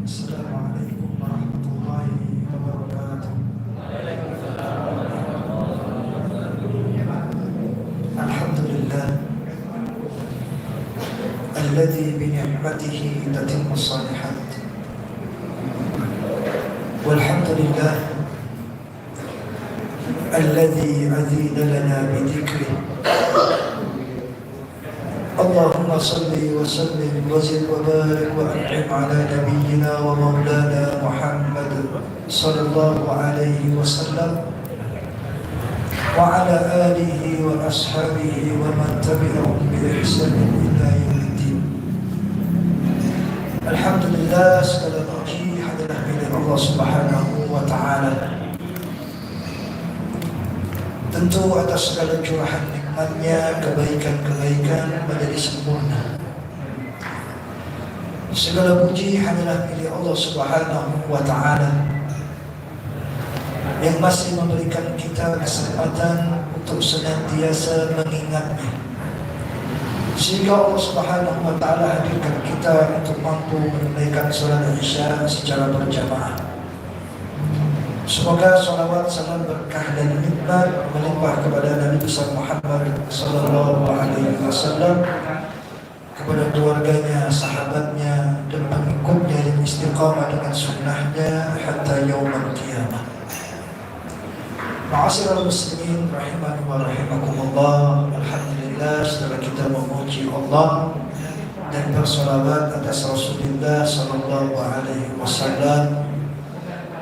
Assalamualaikum warahmatullahi wabarakatuh. Alhamdulillah alladzi bi ni'matihi tatimmu shalihat. Walhamdulillah alladzi azina lana bi dzikrih. Allahumma salli wa sallim wa zid wa barik wa an'im ala nabiyyina wa maulana Muhammad sallallahu alaihi wasallam wa ala alihi wa ashabihi wa man tabi'ahum bi ihsan ila yaumiddin. Alhamdulillah, segala puji hadirat milik Allah Subhanahu wa taala. Tentu atas segala curahan nikmatnya, kebaikan-kebaikan menjadi sempurna. Segala puji hanyalah milik Allah Subhanahu wa taala yang masih memberikan kita kesempatan untuk senantiasa mengingatnya, sehingga Allah Subhanahu wa taala hadirkan kita untuk mampu menunaikan salat Isya secara berjamaah. Semoga salawat, salam, berkah dan nikmat melimpah kepada Nabi besar Muhammad sallallahu alaihi wasallam, kepada keluarganya, sahabatnya, dan pengikutnya yang istiqamah dengan sunnahnya hatta yaumul qiyamah. Ma'asyiral muslimin rahimani wa rahimakumullah. Alhamdulillah, setelah kita memuji Allah dan bersolawat atas Rasulullah sallallahu alaihi wasallam,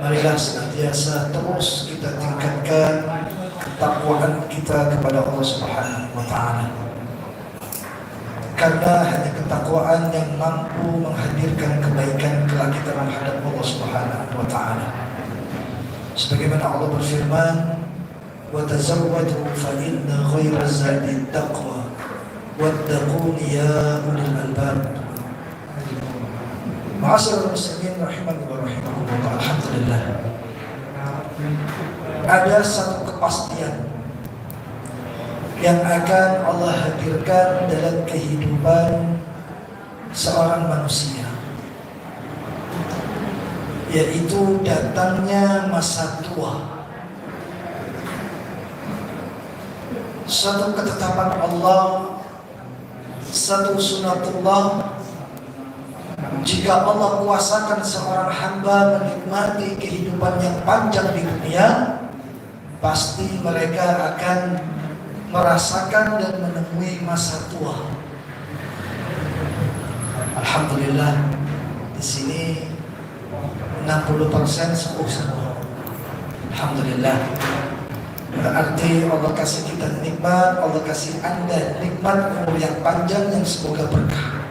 marilah senantiasa terus kita tingkatkan ketakwaan kita kepada Allah Subhanahu wa taala. Karena hanya ketakwaan yang mampu menghadirkan kebaikan kelak kita menghadap Allah Subhanahu wa taala. Sebagaimana Allah berfirman, "Wa tazawwadu fa inna khayra zadi taqwa wattaqun ya ulil albab." Ma'asyiral muslimin rahimani wa rahimakumullah. Alhamdulillah, ada satu kepastian yang akan Allah hadirkan dalam kehidupan seorang manusia, yaitu datangnya masa tua. Satu ketetapan Allah, satu sunatullah. Jika Allah kuasakan seorang hamba menikmati kehidupan yang panjang di dunia, pasti mereka akan merasakan dan menemui masa tua. Alhamdulillah, di sini 60% sepuh semua. Alhamdulillah. Berarti Allah kasih kita nikmat, Allah kasih Anda nikmat umur yang panjang yang semoga berkah.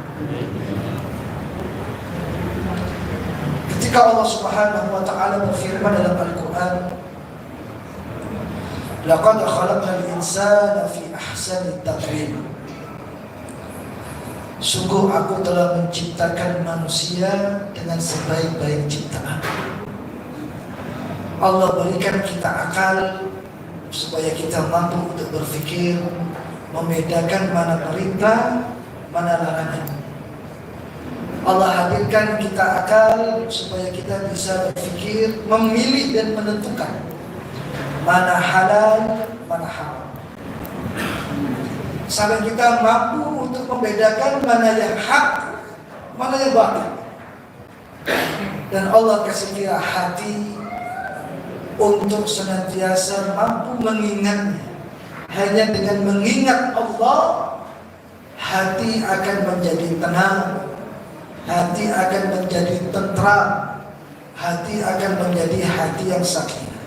Ketika Allah Subhanahu wa taala berfirman dalam Al-Qur'an, "Laqad khalaqnal insana fi ahsani taqwim." Sungguh aku telah menciptakan manusia dengan sebaik-baik ciptaan. Allah berikan kita akal supaya kita mampu untuk berpikir, membedakan mana perintah, mana larangan. Allah hadirkan kita akal supaya kita bisa berpikir, memilih dan menentukan mana halal, mana haram. Sampai kita mampu untuk membedakan mana yang hak, mana yang batil. Dan Allah kasih kita hati untuk senantiasa mampu mengingatnya. Hanya dengan mengingat Allah, hati akan menjadi tenang, hati akan menjadi tentram, hati akan menjadi hati yang sakinah.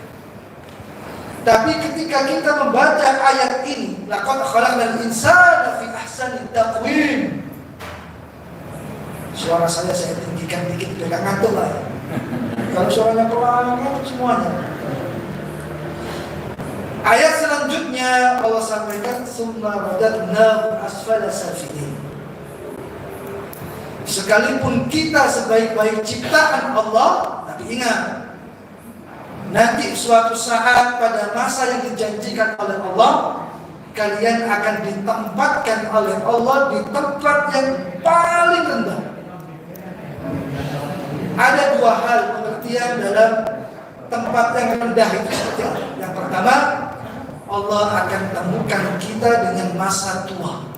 Tapi ketika kita membaca ayat ini, laqad khalaqnal insana fi ahsani taqwim. Suara saya tinggikan dikit biar gak ngantuk lah. Kalau suaranya pelan ngantuk semuanya. Ayat selanjutnya Allah sampaikan, "Tsumma radadnahu asfala safilin." Sekalipun kita sebaik-baik ciptaan Allah, tapi ingat, nanti suatu saat pada masa yang dijanjikan oleh Allah, kalian akan ditempatkan oleh Allah di tempat yang paling rendah. Ada dua hal pengertian dalam tempat yang rendah itu seperti apa? Yang pertama, Allah akan temukan kita dengan masa tua.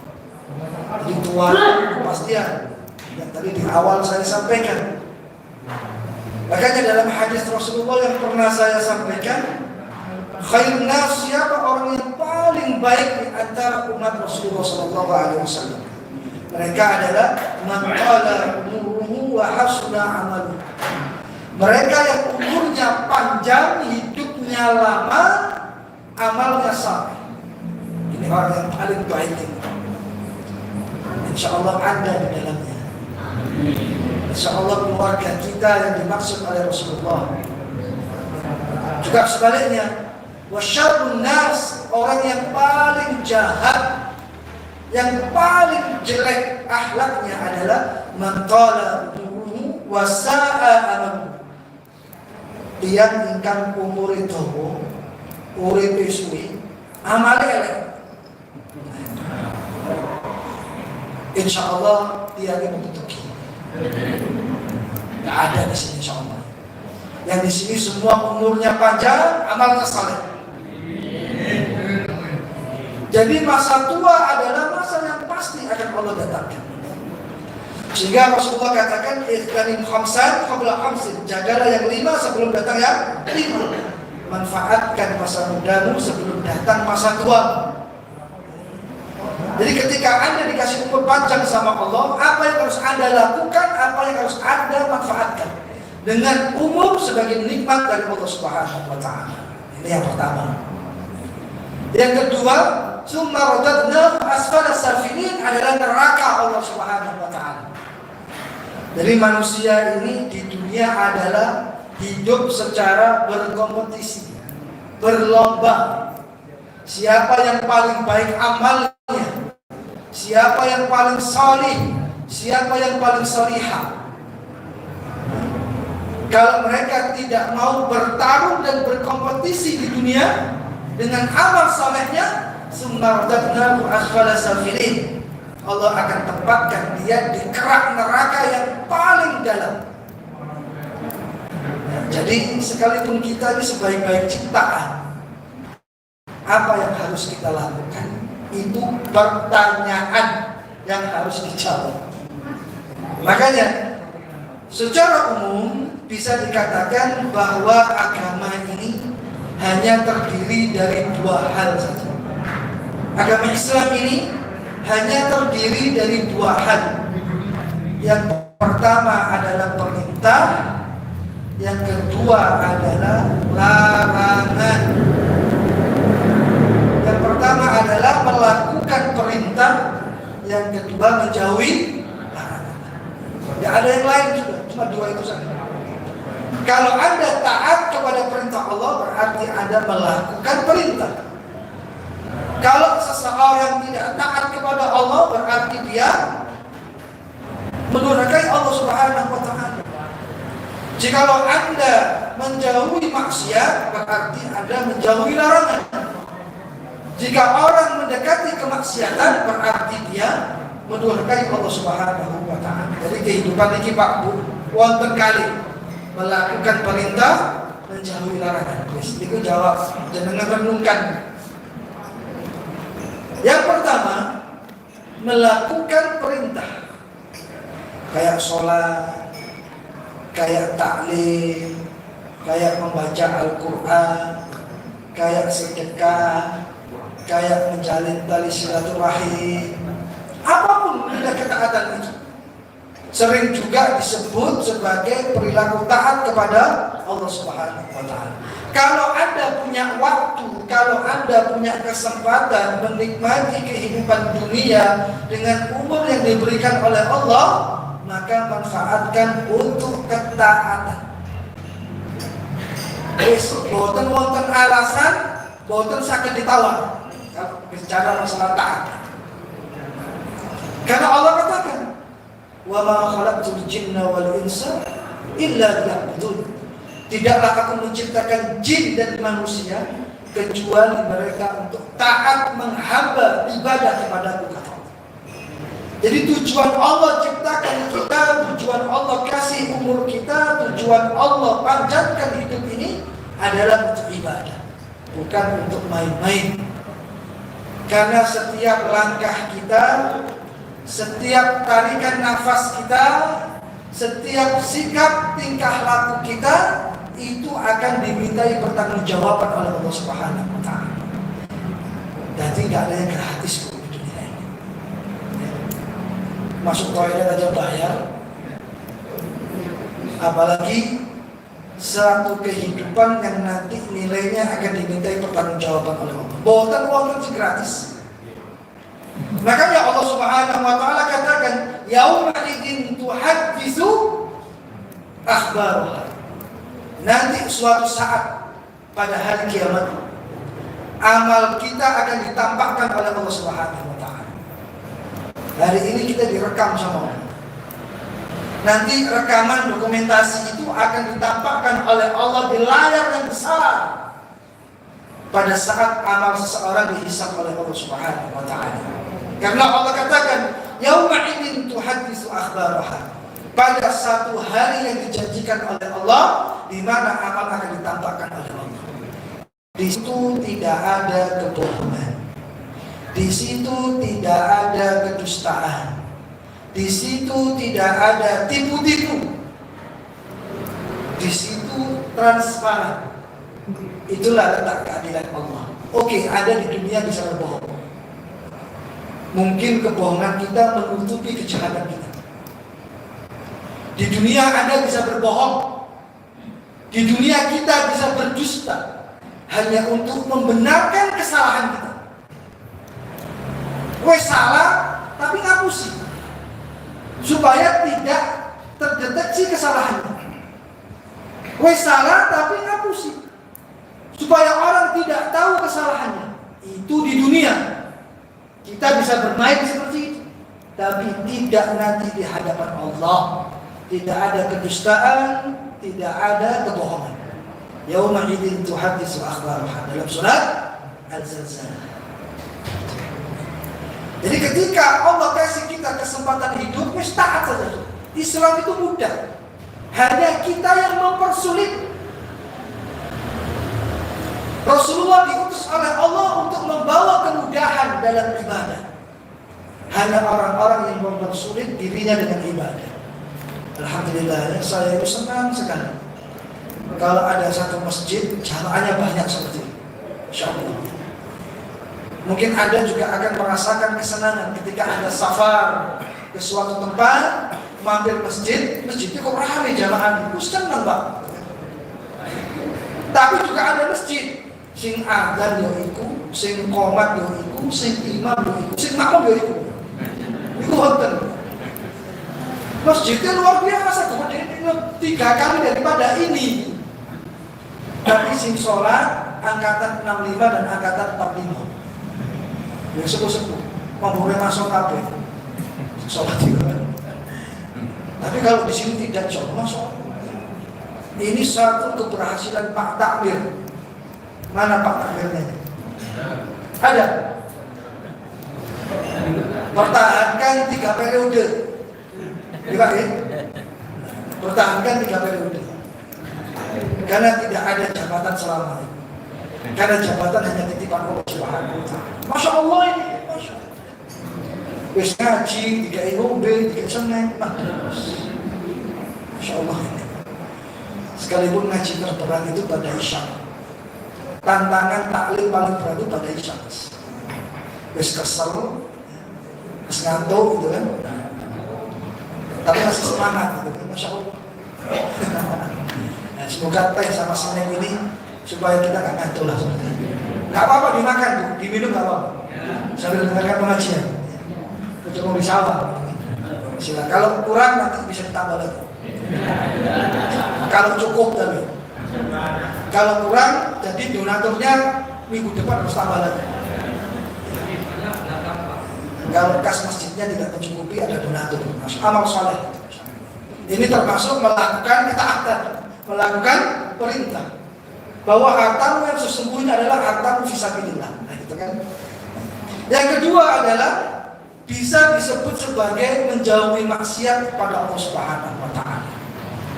Jadi tua kepastian yang tadi di awal saya sampaikan. Makanya dalam hadis Rasulullah yang pernah saya sampaikan, khairun nas, siapa orang yang paling baik di antara umat Rasulullah SAW? Mereka adalah man qala umuruhu wa hasuna amaluhu. Mereka yang umurnya panjang, hidupnya lama, amalnya saleh. Ini orang yang paling baik ini. Insya Allah Anda di dalamnya. Insya Allah keluarga kita yang dimaksud oleh Rasulullah. Juga sebaliknya, wasyarrun nas, orang yang paling jahat, yang paling jelek akhlaknya adalah man qala umuruhu wa sa'a amaluhu. Dia ingkang umur itu urip suwi, amale elek. Insya Allah dia ini membentuki. Tidak ada di sini insya Allah. Yang di sini semua umurnya panjang, amalnya saleh. Jadi masa tua adalah masa yang pasti akan Allah datangkan. Sehingga Rasulullah katakan, "Ikhtanim khamsan qabla khamsin." Jagalah yang 5 sebelum datang yang 5. Manfaatkan masa mudamu sebelum datang masa tua. Jadi ketika Anda dikasih umur panjang sama Allah, apa yang harus Anda lakukan, apa yang harus Anda manfaatkan dengan umur sebagai nikmat dari Allah Subhanahu wa taala. Ini yang pertama. Yang kedua, summa radadnahu asfala safilin, adalah neraka Allah Subhanahu wa taala. Jadi manusia ini di dunia adalah hidup secara berkompetisi, berlomba. Siapa yang paling baik amalnya, siapa yang paling salih, siapa yang paling salihah. Kalau mereka tidak mau bertarung dan berkompetisi di dunia dengan amal salehnya, summa radadnahu asfala safilin, Allah akan tempatkan dia di kerak neraka yang paling dalam. Jadi sekalipun kita ini sebaik-baik ciptaan, apa yang harus kita lakukan? Itu pertanyaan yang harus dijawab. Makanya secara umum bisa dikatakan bahwa agama ini hanya terdiri dari dua hal saja. Agama Islam ini hanya terdiri dari dua hal. Yang pertama adalah perintah, yang kedua adalah larangan. Yang pertama adalah melakukan perintah, yang kedua menjauhi larangan. Tidak ada yang lain juga, cuma dua itu saja. Kalau Anda taat kepada perintah Allah, berarti Anda melakukan perintah. Kalau seseorang tidak taat kepada Allah, berarti dia mendurhakai Allah Subhanahu wa taala. Jikalau Anda menjauhi maksiat, berarti Anda menjauhi larangan. Jika orang mendekati kemaksiatan, berarti dia mendurhakai Allah Subhanahu wa taala. Jadi kehidupan ini Pak Bu, wonten kali melakukan perintah, menjauhi larangan. Itu jawab, jangan renungkan. Yang pertama, melakukan perintah, kayak sholat, kayak taklim, kayak membaca Al-Quran, kayak sedekah, kayak menjalin tali silaturahim, apapun ada ketaatan itu. Sering juga disebut sebagai perilaku taat kepada Allah Subhanahu wa taala. Kalau Anda punya waktu, kalau Anda punya kesempatan menikmati kehidupan dunia dengan umur yang diberikan oleh Allah, maka manfaatkan untuk ketaatan. Boten wonten alasan, boten sakit ditawar kalau bicara masalah taat. Karena Allah katakan, "Wa ma khalaqtul jinna wal insa illa liya'budun." Tidaklah aku menciptakan jin dan manusia kecuali mereka untuk taat menghamba ibadah kepada-Ku, kata Allah. Jadi tujuan Allah ciptakan kita, tujuan Allah kasih umur kita, tujuan Allah panjangkan hidup ini adalah untuk ibadah, bukan untuk main-main. Karena setiap langkah kita, setiap tarikan nafas kita, setiap sikap tingkah laku kita itu akan dimintai pertanggungjawaban oleh Allah Subhanahu wa taala. Jadi nggak ada yang gratis di dunia ini. Masuk toilet aja bayar. Apalagi satu kehidupan yang nanti nilainya akan dimintai pertanggungjawaban oleh Allah. Bukan uang itu gratis. Makanya Allah Subhanahu wa taala katakan, "Yauma idzin tuhadditsu akhbaraha." Nanti suatu saat pada hari kiamat, amal kita akan ditampakkan oleh Allah Subhanahu wa taala. Hari ini kita direkam sama Allah. Nanti rekaman dokumentasi itu akan ditampakkan oleh Allah di layar yang besar pada saat amal seseorang dihisab oleh Allah Subhanahu wa taala. Karena Allah katakan, "Yauma idzin tuhadditsu akhbaraha." Pada satu hari yang dijanjikan oleh Allah, di mana amal akan ditampakkan oleh Allah. Di situ tidak ada kebohongan. Di situ tidak ada kedustaan. Di situ tidak ada tipu-tipu. Di situ transparan. Itulah letak keadilan Allah. Oke, ada di dunia bisa berbohong. Mungkin kebohongan kita menutupi kejahatan kita. Di dunia Anda bisa berbohong. Di dunia kita bisa berdusta hanya untuk membenarkan kesalahan kita. Wes salah, tapi ngapusi supaya tidak terdeteksi kesalahannya. Wes salah, tapi ngapusi supaya orang tidak tahu kesalahannya. Itu di dunia kita bisa bermain seperti itu, tapi tidak nanti di hadapan Allah. Tidak ada kedustaan, tidak ada kebohongan. Yauma idzin tuhadditsu akhbaraha, dalam surat Al-Zalzalah. Jadi ketika Allah kasih kita kesempatan hidup, wis taat saja. Islam itu mudah. Hanya kita yang mempersulit. Rasulullah diutus oleh Allah untuk membawa kemudahan dalam ibadah. Hanya orang-orang yang mempersulit dirinya dengan ibadah. Alhamdulillah, saya itu senang sekali kalau ada satu masjid jamaahnya banyak seperti ini. Insyaallah. Mungkin Anda juga akan merasakan kesenangan ketika Anda safar ke suatu tempat, mampir masjid, masjidnya kok ramai jamaah itu, senang Pak. Tapi juga ada masjid sing adzan yo iku, sing qomat yo iku, sing imam yo iku, sing makmum yo iku. Iku wonten. Masjidnya luar biasa, kemudian 3 kali daripada ini. Tapi sing sholat angkatan 65 dan angkatan 45. Yang sepuh-sepuh, memboleh masuk kabeh. Sholat juga. Tapi kalau di sini tidak jauh masuk. Ini satu keberhasilan Pak Takmir. Mana Pak Takmirnya? Ada. Pertahankan 3 periode. Juga ya? Pertahankan 3 periode. Karena tidak ada jabatan selama ini. Karena jabatan hanya titipan Allah Subhanahu wa taala. Masya Allah ini, Masya Allah. Wis ngaji, 3 ngombe, 3 seneng, Masya Allah ini. Sekalipun ngaji terberat itu pada Isya. Tantangan taklim paling berat itu pada Isya. Wis kesel, wis ngantuk gitu kan. Tapi masih semangat gitu kan, Masya Allah. Nah, semoga teh sama seneng ini supaya kita gak ngantuk lah seperti itu. Gak apa-apa dimakan, diminum gak apa-apa. Sambil dengarkan pengajian. Untuk di sawah. Silakan. Kalau kurang nanti bisa ditambah lagi. Kalau cukup tapi. Kalau kurang, jadi donaturnya minggu depan harus tambah lagi. Kalau kas masjidnya tidak mencukupi, ada donatur. Amal soleh. Ini termasuk melakukan ketaatan, melakukan perintah. Bahwa hartamu yang sesungguhnya adalah hartamu fisabilillah. Nah, gitu kan. Yang kedua adalah bisa disebut sebagai menjauhi maksiat kepada Allah Subhanahu wa taala.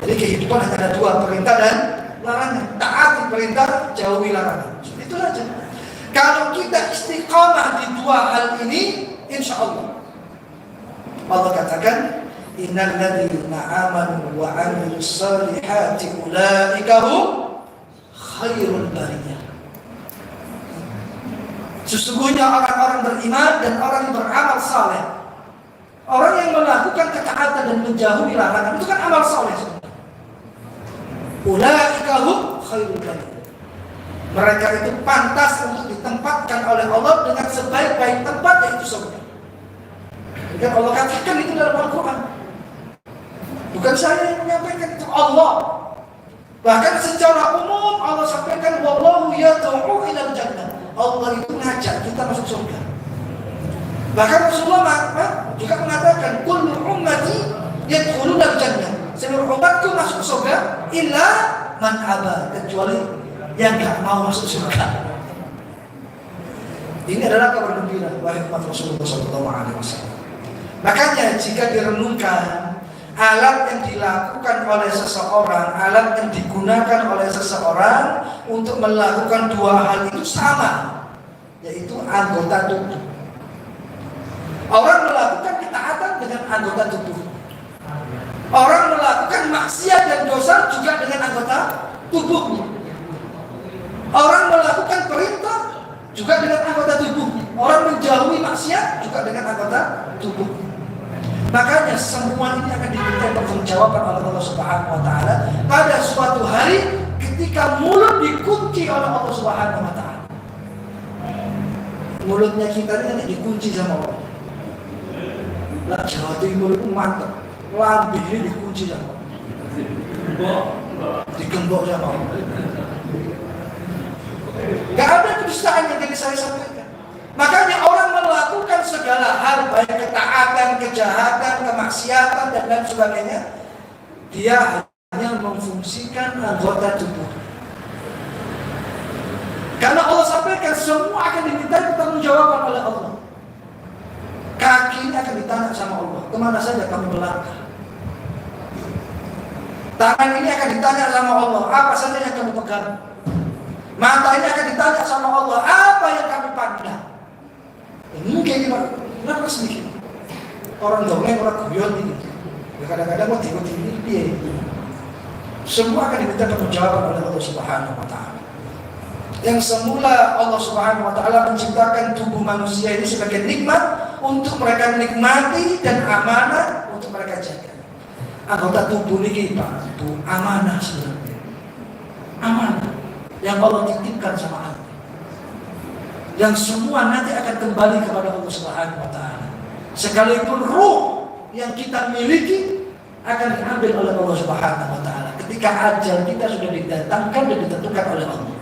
Jadi kehidupan hanya ada dua, perintah dan larangan. Taati perintah, jauhi larangan. Itu saja. Kalau kita istiqamah di dua hal ini, insya Allah katakan, innal ladzina amanu wa 'amilus shalihati ulaika hum khairul bariyah. Sesungguhnya orang-orang beriman dan orang yang beramal saleh, orang yang melakukan ketaatan dan menjauhi larangan, itu kan amal saleh. Ulaika hum khairul bariyah. Mereka itu pantas untuk ditempatkan oleh Allah dengan sebaik-baik tempat, yaitu surga. Dan Allah katakan itu dalam Al-Quran. Bukan saya yang menyampaikan, itu Allah. Bahkan secara umum Allah sampaikan, wallahu yad'u ilal jannah. Allah itu ngajak kita masuk surga. Bahkan Rasulullah juga mengatakan, kullu ummati yadkhuluna jannah. Seluruh umatku masuk surga illa man aba, kecuali yang enggak mau masuk surga. Ini adalah kabar gembira wahai umat Rasulullah SAW. Makanya jika direnungkan, alat yang dilakukan oleh seseorang, alat yang digunakan oleh seseorang untuk melakukan dua hal itu sama, yaitu anggota tubuh. Orang melakukan ketaatan dengan anggota tubuh. Orang melakukan maksiat dan dosa juga dengan anggota tubuhnya. Orang melakukan perintah juga dengan anggota tubuh. Orang menjauhi maksiat juga dengan anggota tubuh. Makanya semua ini akan diminta pertanggungjawaban oleh Allah Subhanahu wa taala pada suatu hari ketika mulut dikunci oleh Allah Subhanahu wa taala. Mulutnya kita ini dikunci sama Allah. Lah Jawa Timur itu mantap. Lambih ini dikunci sama Allah. Digembok sama Allah. Gak ada kedustaan yang tadi saya sampaikan. Makanya orang melakukan segala hal, baik ketaatan, kejahatan, kemaksiatan dan lain sebagainya, dia hanya memfungsikan anggota tubuh. Karena Allah sampaikan semua akan diminta pertanggungjawaban oleh Allah. Kaki ini akan ditanya sama Allah, kemana saja kamu melangkah. Tangan ini akan ditanya sama Allah, apa saja yang kamu pegang. Mata ini akan ditanya sama Allah, apa yang kamu pandang. Ini kayak gimana? Kenapa sedikit? Orang dongeng, orang guyon ini. Ya kadang-kadang mau tiba-tiba dia. Semua akan diminta pertanggungjawaban oleh Allah Subhanahu wa taala. Yang semula Allah Subhanahu wa taala menciptakan tubuh manusia ini sebagai nikmat untuk mereka nikmati dan amanah untuk mereka jaga. Anggota tubuh ini Pak, itu amanah sebenarnya. Amanah yang Allah titipkan sama Allah. Yang semua nanti akan kembali kepada Allah Subhanahu wa taala. Sekalipun ruh yang kita miliki akan diambil oleh Allah Subhanahu wa taala ketika ajal kita sudah didatangkan dan ditentukan oleh Allah.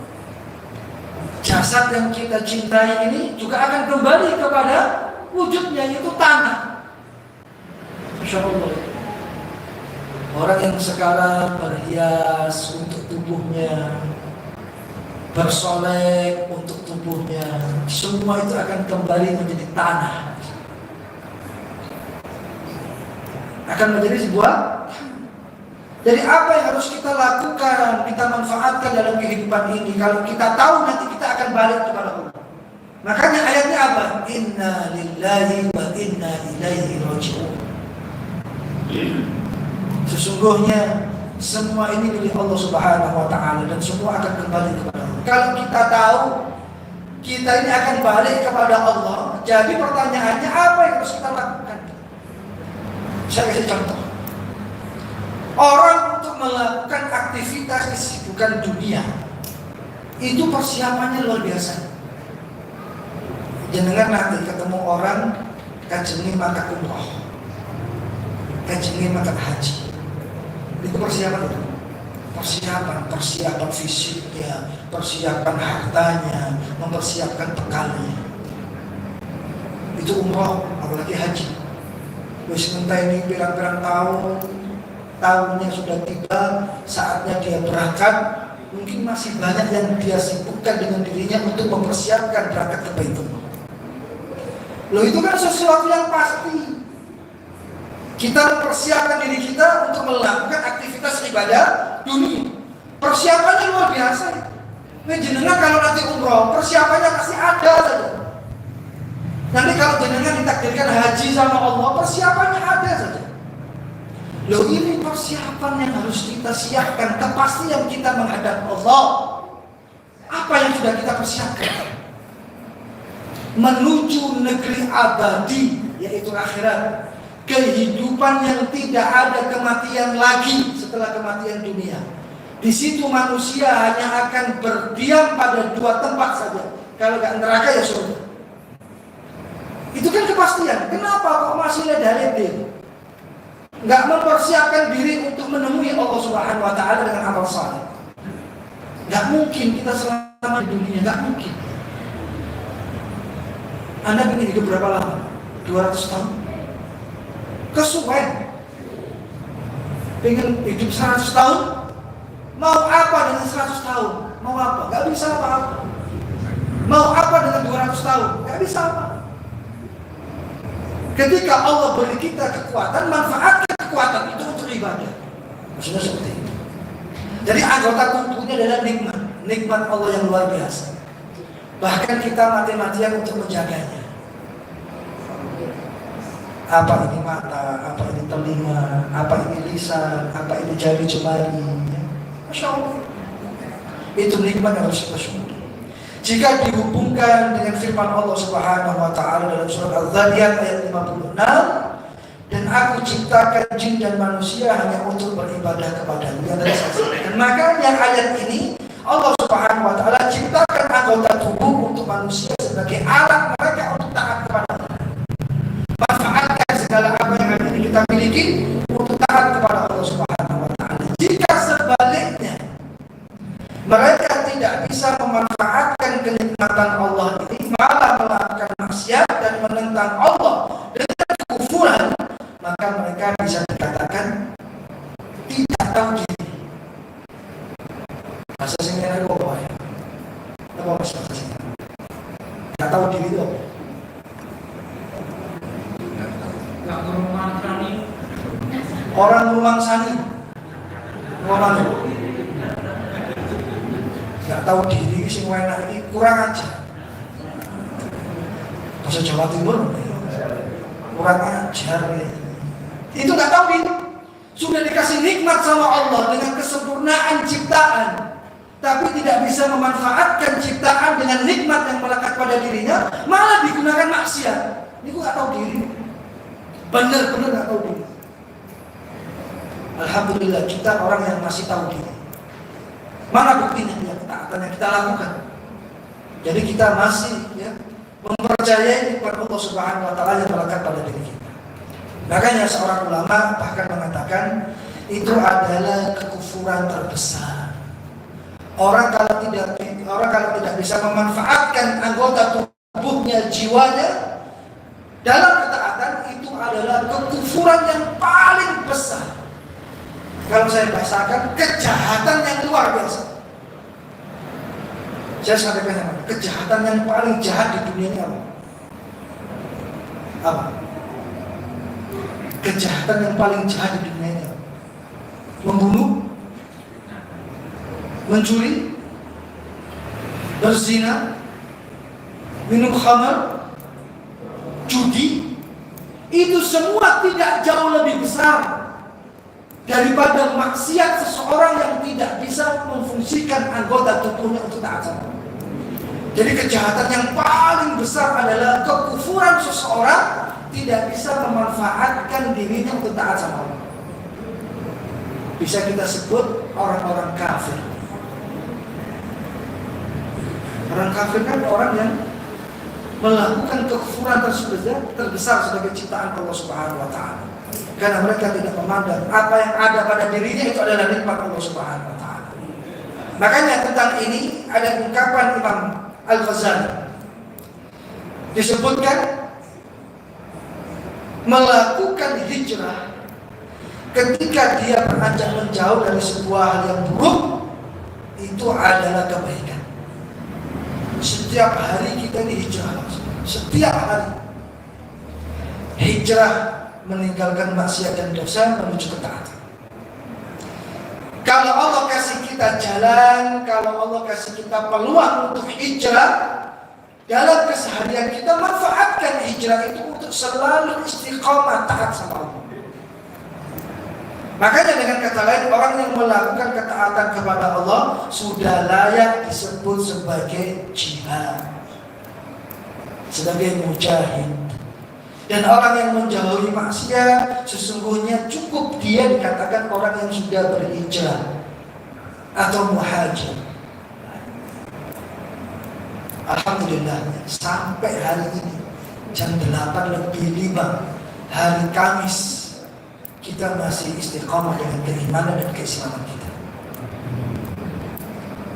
Jasad yang kita cintai ini juga akan kembali kepada wujudnya, yaitu tanah. Insyaallah. Orang yang sekarang berhias untuk tubuhnya, bersolek untuk tubuhnya, semua itu akan kembali menjadi tanah. Akan menjadi sebuah. Jadi apa yang harus kita lakukan, kita manfaatkan dalam kehidupan ini? Kalau kita tahu nanti kita akan balik kepada Allah. Makanya ayatnya apa? Inna lillahi wa inna ilaihi raji'un. Sesungguhnya semua ini milik Allah Subhanahu wa taala dan semua akan kembali kepada Allah. Kalau kita tahu kita ini akan balik kepada Allah, jadi pertanyaannya apa yang harus kita lakukan? Saya kasih contoh. Orang untuk melakukan aktivitas kesibukan dunia itu persiapannya luar biasa. Jangan nanti ketemu orang kajengi maka umroh, kajengi maka haji. Itu persiapan itu. Persiapan fisiknya, persiapan hartanya, mempersiapkan bekalnya. Itu umroh, apalagi haji. Wis ini pirang-pirang tahunnya sudah tiba, saatnya dia berangkat. Mungkin masih banyak yang dia sibukkan dengan dirinya untuk mempersiapkan berangkat ke Baitullah. Loh itu kan sesuatu yang pasti. Kita mempersiapkan diri kita untuk melakukan aktivitas ibadah dunia. Persiapannya luar biasa. Jenengan kalau nanti umroh, persiapannya pasti ada saja. Nanti kalau jenengan ditakdirkan haji sama Allah, persiapannya ada saja. Loh ini persiapan yang harus kita siapkan, kepastian kita menghadap Allah. Apa yang sudah kita persiapkan? Menuju negeri abadi, yaitu akhirat. Kehidupan yang tidak ada kematian lagi setelah kematian dunia. Di situ manusia hanya akan berdiam pada dua tempat saja. Kalau nggak neraka ya surga. Itu kan kepastian. Kenapa kok masih leda-leda? Nggak mempersiapkan diri untuk menemui Allah Subhanahu Wa Taala dengan amal saleh. Nggak mungkin kita selama di dunia, nggak mungkin. Anda ingin hidup berapa lama? 200 tahun? Kesuwen. Pengen hidup 100 tahun? Mau apa dengan 100 tahun? Mau apa? Gak bisa apa-apa. Mau apa dengan 200 tahun? Gak bisa apa. Ketika Allah beri kita kekuatan, manfaatkan kekuatan itu untuk ibadah. Maksudnya seperti itu. Jadi anggota tubuhnya adalah nikmat. Nikmat Allah yang luar biasa. Bahkan kita mati-matian untuk menjaganya. Apa ini mata, apa ini telinga, apa ini lisan, apa ini jari jemari. Masya Allah. Itu nikmat yang harus kita syukuri. Jika dihubungkan dengan firman Allah Subhanahu Wa Taala dalam surat Al-Dzariyat ayat 56, dan aku ciptakan jin dan manusia hanya untuk beribadah kepadamu. Dan makanya ayat ini Allah Subhanahu Wa Taala ciptakan anggota tubuh untuk manusia sebagai alat mereka untuk taat kepada Allah. Manfaatkan segala apa yang ada ini kita miliki untuk taat kepada Allah Subhanahu Wa Taala. Jika sebaliknya mereka tidak bisa memanfaatkan kenikmatan Allah ini, malah melakukan maksiat dan menentang Allah dengan kekufuran, maka mereka bisa dikatakan tidak tahu diri. Bahasa Singapura itu apa ya? Apa bahasa Singapura? Tidak tahu diri itu apa? Orang rumang sani. Ngomong nggak tahu diri, sing enak ini kurang aja. Bahasa Jawa Timur kurang ajar. Itu nggak tahu diri. Sudah dikasih nikmat sama Allah dengan kesempurnaan ciptaan, tapi tidak bisa memanfaatkan ciptaan dengan nikmat yang melekat pada dirinya, malah digunakan maksiat. Ini nggak tahu diri. Benar-benar nggak tahu diri. Alhamdulillah kita orang yang masih tahu diri. Mana buktinya ya ketaatan yang kita lakukan? Jadi kita masih mempercayai nikmat Allah Subhanahu Wa Taala yang melekat pada diri kita. Makanya seorang ulama bahkan mengatakan itu adalah kekufuran terbesar. Orang kalau tidak bisa memanfaatkan anggota tubuhnya, jiwanya dalam ketaatan, itu adalah kekufuran yang paling besar. Kalau saya bahasakan, kejahatan yang luar biasa. Saya sampaikan kejahatan yang paling jahat di dunia ini apa? Apa? Kejahatan yang paling jahat di dunia ini apa? Membunuh, mencuri, berzina, minum khamar, judi. Itu semua tidak jauh lebih besar daripada maksiat seseorang yang tidak bisa memfungsikan anggota tubuhnya untuk taat sama Allah. Jadi kejahatan yang paling besar adalah kekufuran seseorang tidak bisa memanfaatkan dirinya untuk taat sama Allah. Bisa kita sebut orang-orang kafir. Orang kafir kan orang yang melakukan kekufuran terbesar sebagai ciptaan Allah Subhanahu Wa Taala. Karena mereka tidak memandang apa yang ada pada dirinya itu adalah nikmat Allah Subhanahu Wa Taala. Makanya tentang ini ada ungkapan Imam Al-Ghazali. Disebutkan melakukan hijrah ketika dia beranjak menjauh dari sebuah hal yang buruk itu adalah kebaikan. Setiap hari kita ini hijrah, setiap hari. hijrah meninggalkan maksiat dan dosa menuju ketaatan. Kalau Allah kasih kita jalan, kalau Allah kasih kita peluang untuk hijrah, dalam keseharian kita manfaatkan hijrah itu untuk selalu istiqamah taat sama Allah. Makanya dengan kata lain, orang yang melakukan ketaatan kepada Allah sudah layak disebut sebagai jihad, sebagai mujahid. Dan orang yang menjauhi maksiat sesungguhnya cukup dia dikatakan orang yang sudah berhijrah atau muhajir. Alhamdulillah sampai hari ini jam 8:05 hari Kamis kita masih istiqamah dengan keimanan dan keislaman kita.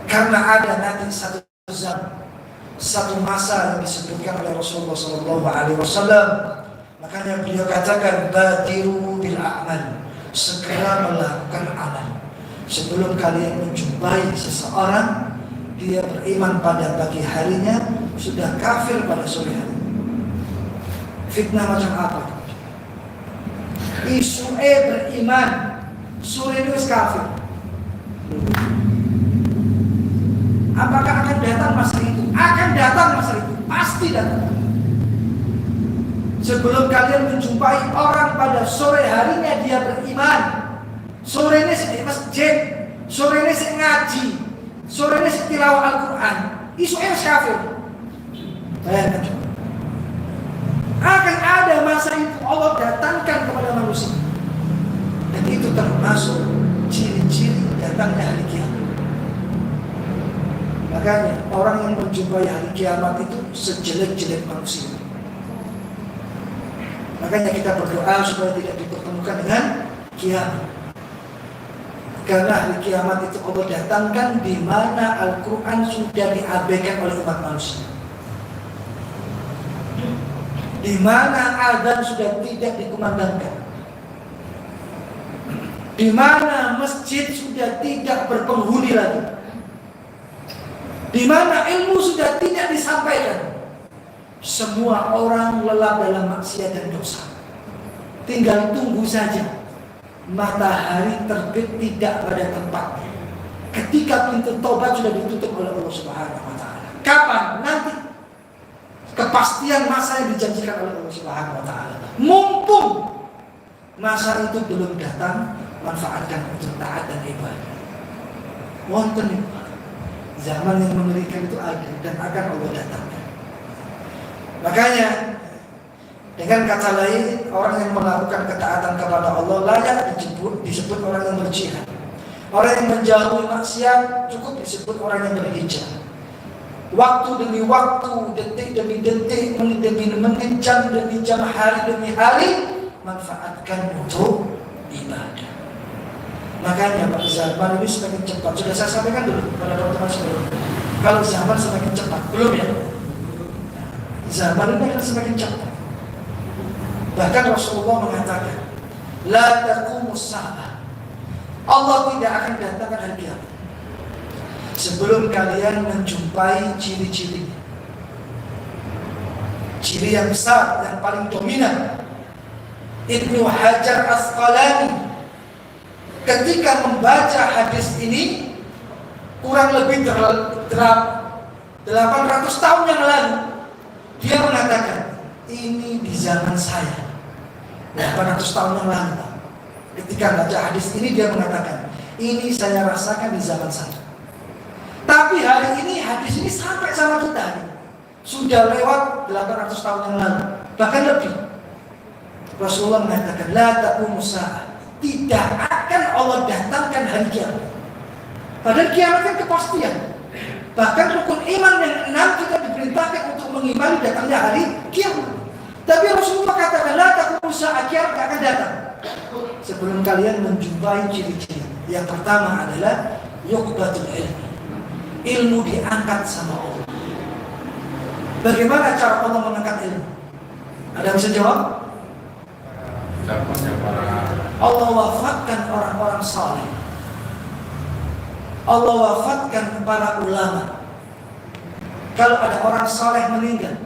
Karena ada nanti satu zaman, satu masa yang disebutkan oleh Rasulullah SAW. Makanya beliau katakan badiru bil a'mal, segera melakukan amal sebelum kalian menjumpai seseorang dia beriman pada pagi harinya sudah kafir pada sore hari. Fitnah macam apa? Isu beriman sore itu kafir. Apakah akan datang masa itu? Akan datang masa itu, pasti datang. Sebelum kalian menjumpai orang pada sore harinya dia beriman, sore ini sedih masjid, sore ini sedih ngaji, sore ini sedih tilawah Al-Quran, isunya kafir. Bayangkan coba. Akan ada masa itu Allah datangkan kepada manusia, dan itu termasuk ciri-ciri datangnya hari kiamat. Makanya orang yang menjumpai hari kiamat itu sejelek-jelek manusia. Makanya kita berdoa supaya tidak dipertemukan dengan kiamat. Karena hari kiamat itu Allah datangkan di mana Al-Quran sudah diabaikan oleh umat manusia. Di mana azan sudah tidak dikumandangkan. Di mana masjid sudah tidak berpenghuni lagi. Di mana ilmu sudah tidak disampaikan. Semua orang lelap dalam maksiat dan dosa. Tinggal tunggu saja matahari terbit tidak pada tempatnya. Ketika pintu taubat sudah ditutup oleh Allah Subhanahu wa taala. Kapan? Nanti. Kepastian masa yang dijanjikan oleh Allah Subhanahu wa taala. Mumpung masa itu belum datang, manfaatkan untuk taat dan ibadah. Wonten zaman yang mengerikan itu ada dan akan Allah datangkan. Makanya dengan kata lain, orang yang melakukan ketaatan kepada Allah layak disebut orang yang berjihad. Orang yang menjauhi maksiat cukup disebut orang yang berhijrah. Waktu demi waktu, detik demi detik, menit demi menit, jam demi jam, hari demi hari, manfaatkan untuk ibadah. Makanya Pak, zaman ini semakin cepat. Sudah saya sampaikan dulu pada teman-teman sebelumnya. Kalau zaman semakin cepat, belum ya? Zaman ini akan semakin cepat. Bahkan Rasulullah mengatakan, la taqumus sa'ah. Allah tidak akan datangkan hari kiamat sebelum kalian menjumpai ciri-ciri. Ciri yang besar, yang paling dominan. Ibnu Hajar Asqalani ketika membaca hadis ini kurang lebih 800 tahun yang lalu, dia mengatakan, ini di zaman saya 800 tahun yang lalu. Ketika baca hadis ini dia mengatakan, ini saya rasakan di zaman saya. Tapi hari ini hadis ini sampai sama kita. Sudah lewat 800 tahun yang lalu, bahkan lebih. Rasulullah mengatakan, la taqumus sa'ah. Tidak akan Allah datangkan hari kiamat. Padahal kiamat kan kepastian. Bahkan rukun iman yang 6 kita diperintahkan untuk mengimani datangnya hari kiamat. Tapi Rasulullah katakan, la taqumus sa'ah, kiamat akan datang sebelum kalian menjumpai ciri-ciri. Yang pertama adalah yuqbatul ilmi. Ilmu diangkat sama Allah. Bagaimana cara Allah mengangkat ilmu? Ada yang bisa jawab? Allah wafatkan orang-orang saleh. Allah wafatkan para ulama. Kalau ada orang saleh meninggal,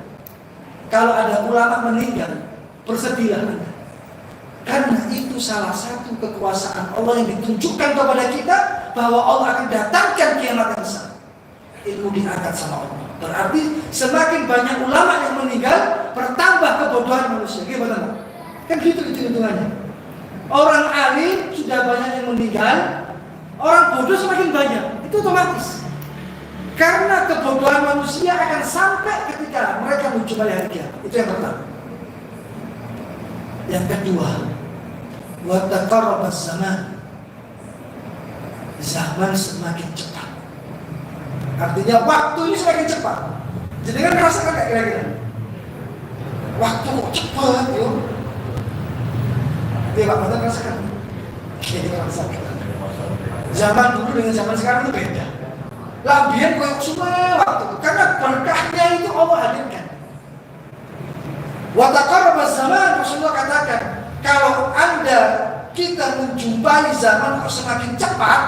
kalau ada ulama meninggal, Bersedilah Anda. Karena itu salah satu kekuasaan Allah yang ditunjukkan kepada kita, bahwa Allah akan datangkan kiamat yang besar. Ilmu diangkat sama Allah. Berarti semakin banyak ulama yang meninggal, bertambah kebodohan manusia. Gimana? Kan gitu hitungannya. Orang alim sudah banyak yang meninggal, orang bodoh semakin banyak. Itu otomatis. Karena kebodohan manusia akan sampai ketika mereka menjumpai hari kiamat. Itu yang pertama. Yang kedua, wa taqarraba zaman. Zaman semakin cepat. Artinya waktu ini semakin cepat. Jadi kan merasakan kayak kira-kira waktu kok cepat yo. Dia Pak Mata merasakan. Kita merasakan. Zaman dulu dengan zaman sekarang itu beda. Labian koyok semua waktu. Karena berkahnya itu Allah hadirkan. Wa taqarraba zaman, Rasulullah katakan, kalau kita menjumpai zaman kok semakin cepat,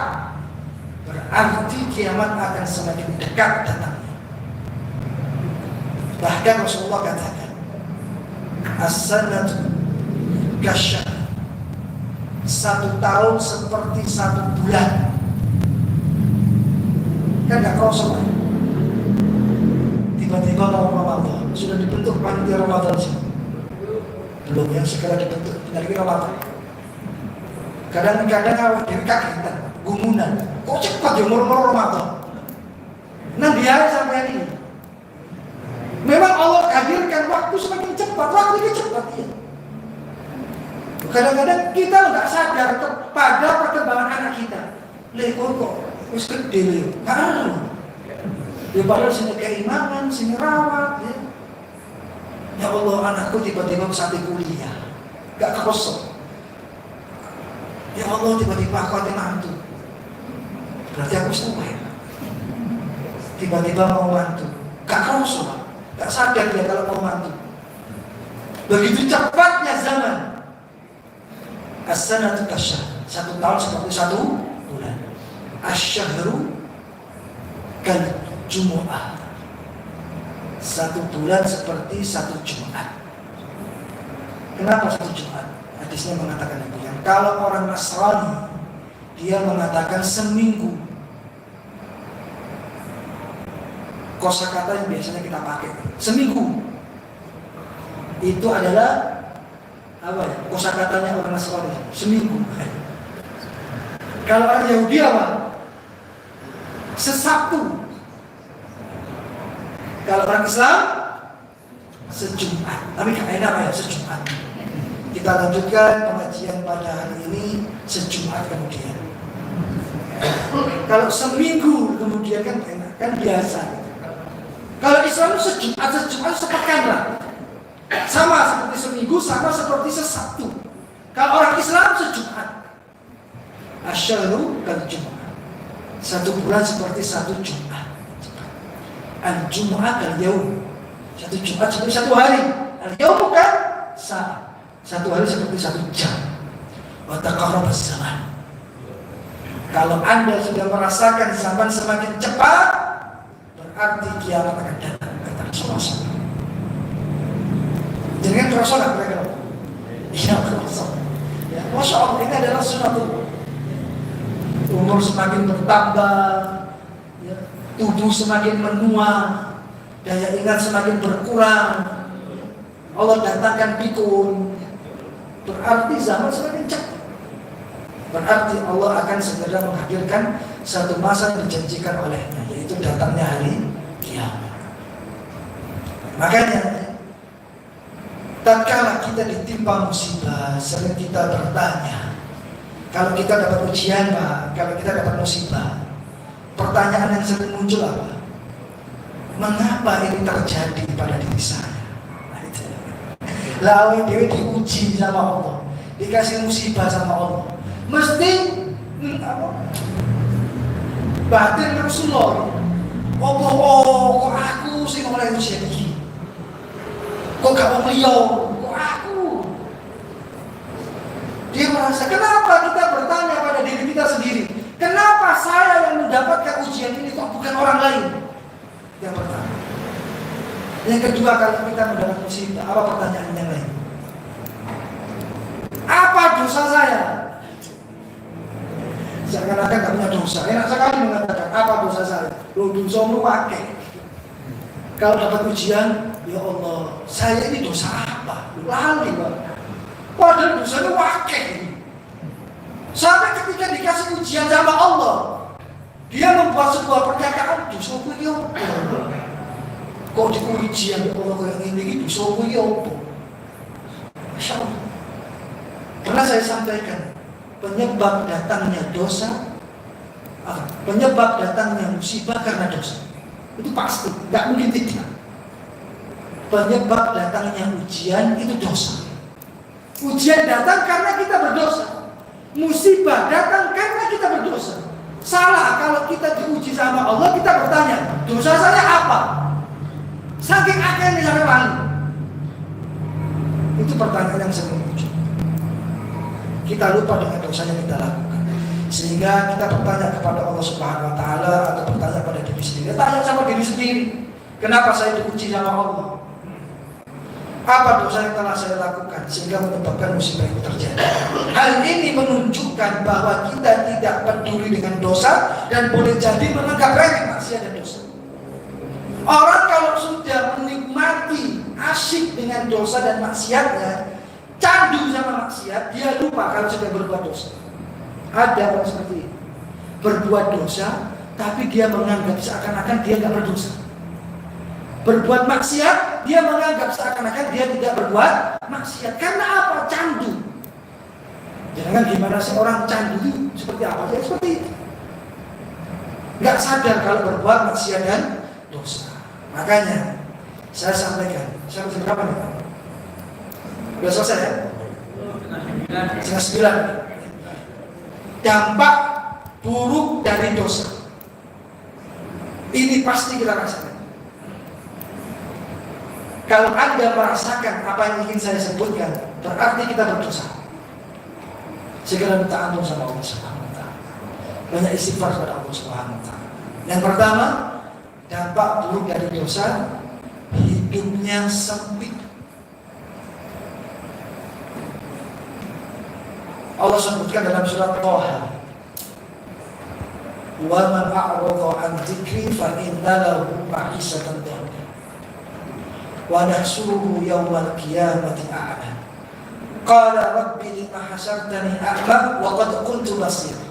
berarti kiamat akan semakin dekat datangnya. Bahkan Rasulullah katakan, as-sanatu kasyahr. 1 tahun seperti 1 bulan. Kan gak kerasa Pak? Tiba-tiba mau Ramadan, sudah dibentuk panitia Ramadan sih. Belum, yang segera dibentuk panitia Ramadan. Kadang-kadang awak dewi kagetan, gumunan. Kok cepat ya umur-umur Ramadan? Nah biar sampai ini. Memang Allah hadirkan waktu semakin cepat, waktu ini cepat ya. Kadang-kadang kita nggak sadar pada perkembangan anak kita. Lekor kok, wis gede lho. Ya padahal sini keimanan, sini rawat. Ya Allah, anakku tiba-tiba sampai kuliah, nggak kekosong. Ya Allah, tiba-tiba aku ada mantu. Berarti aku setuai. Tiba-tiba mau mantu, gak kerasa, gak sadar dia kalau mau mantu. Begitu cepatnya zaman. As-sanatu kasyahr. 1 tahun seperti 1 bulan. Asyahru kal jumu'ah. 1 bulan seperti 1 Jumat. Kenapa 1 Jumat? Hadisnya mengatakan demikian. Kalau orang Nasrani, dia mengatakan seminggu. Kosakata yang biasanya kita pakai, seminggu. Itu adalah apa ya? Kosakatanya orang Nasrani, seminggu. Kalau orang Yahudi apa? Sesabtu. Kalau orang Islam sejumat. Tapi gak enak ya, sejumat. Kita lanjutkan pengajian pada hari ini sejumat kemudian. Kalau seminggu kemudian kan enak, kan biasa. Kalau Islam sejumat sepekan lah. Sama seperti seminggu, sama seperti sesabtu. Kalau orang Islam sejumat. Asyahru kal Jumat. 1 bulan seperti 1 Jumat. Al-Jum'ah kal-yaum. 1 Jumat seperti 1 hari. Al-yaum bukan saat. 1 hari seperti 1 jam. Wa taqarraba zaman. Kalau Anda sudah merasakan zaman semakin cepat, berarti kiamat akan datang, kata Rasulullah. Jadi kan Rasulullah mereka. Iya Rasulullah. Ya, Masya Allah, ini adalah sunatullah. Umur semakin bertambah, ya, tubuh semakin menua, daya ingat semakin berkurang. Allah datangkan pikun, berarti zaman semakin cepat. Berarti Allah akan segera menghadirkan satu masa yang dijanjikan olehnya, yaitu datangnya hari kiamat. Makanya tatkala kita ditimpa musibah, sering kita bertanya. Kalau kita dapat ujian, Pak, kalau kita dapat musibah, pertanyaan yang sering muncul apa? Mengapa ini terjadi pada diri saya? Lalu dia diuji sama Allah, dikasih musibah sama Allah. Mesti batin Rasulullah. Kok aku sih oleh ujian ini? Kok gak mau beliau? Kok aku? Dia merasa, kenapa kita bertanya pada diri kita sendiri? Kenapa saya yang mendapatkan ujian ini kok bukan orang lain? Yang pertama. Yang kedua, kalau kita mendapat musibah, apa pertanyaan yang lain? dosa saya. Seakan-akan gak punya dosa. Enak sekali mengatakan apa dosa saya. Loh, dosamu pakai. Kalau dapat ujian, ya Allah, saya ini dosa apa? Lali, Pak. Padahal dosanya pakai. Sampai ketika dikasih ujian sama Allah, dia membuat sebuah pernyataan, dosaku ini apa? Kok diujian Allah kayak ini, dosaku ini apa? Masya Allah. Pernah saya sampaikan, penyebab datangnya dosa, penyebab datangnya musibah karena dosa. Itu pasti, gak mungkin tidak. Penyebab datangnya ujian itu dosa. Ujian datang karena kita berdosa. Musibah datang karena kita berdosa. Salah kalau kita diuji sama Allah, kita bertanya, dosa saya apa? Saking akhirnya sampai malu. Itu pertanyaan yang sering muncul. Kita lupa dengan dosa yang kita lakukan, sehingga kita bertanya kepada Allah Subhanahu Wa Taala atau bertanya pada diri sendiri. Tanya sama diri sendiri, kenapa saya diuji sama Allah? Apa dosa yang telah saya lakukan sehingga menyebabkan musibah itu terjadi? Hal ini menunjukkan bahwa kita tidak peduli dengan dosa dan boleh jadi menganggap remeh maksiat dan dosa. Orang kalau sudah menikmati asyik dengan dosa dan maksiatnya, candu sama maksiat, dia lupa kalau sudah berbuat dosa. Ada orang seperti ini, berbuat dosa, tapi dia menganggap seakan-akan dia tidak berdosa. Berbuat maksiat, dia menganggap seakan-akan dia tidak berbuat maksiat. Karena apa? Candu. Jangan gimana seorang candu itu seperti apa? Ya seperti itu. Gak sadar kalau berbuat maksiat dan dosa. Makanya saya sampaikan, saya masih berapa nih? Sudah selesai ya? Setengah 9. Dampak buruk dari dosa. Ini pasti kita rasakan. Kalau Anda merasakan apa yang ingin saya sebutkan, berarti kita berdosa. Segera minta ampun sama Allah Subhanahu Wa Taala. Banyak istighfar kepada Allah Subhanahu Wa Taala. Yang pertama, dampak buruk dari dosa, hidupnya sempit. Allah sebutkan dalam surat Thaha, "Wa man a'rada 'an dzikri fa inna lahu ma'isatan dhanka wa nahsuruhu yawmal qiyamati a'ma. Qala rabbi lima hasartani a'ma wa qad kuntu basira."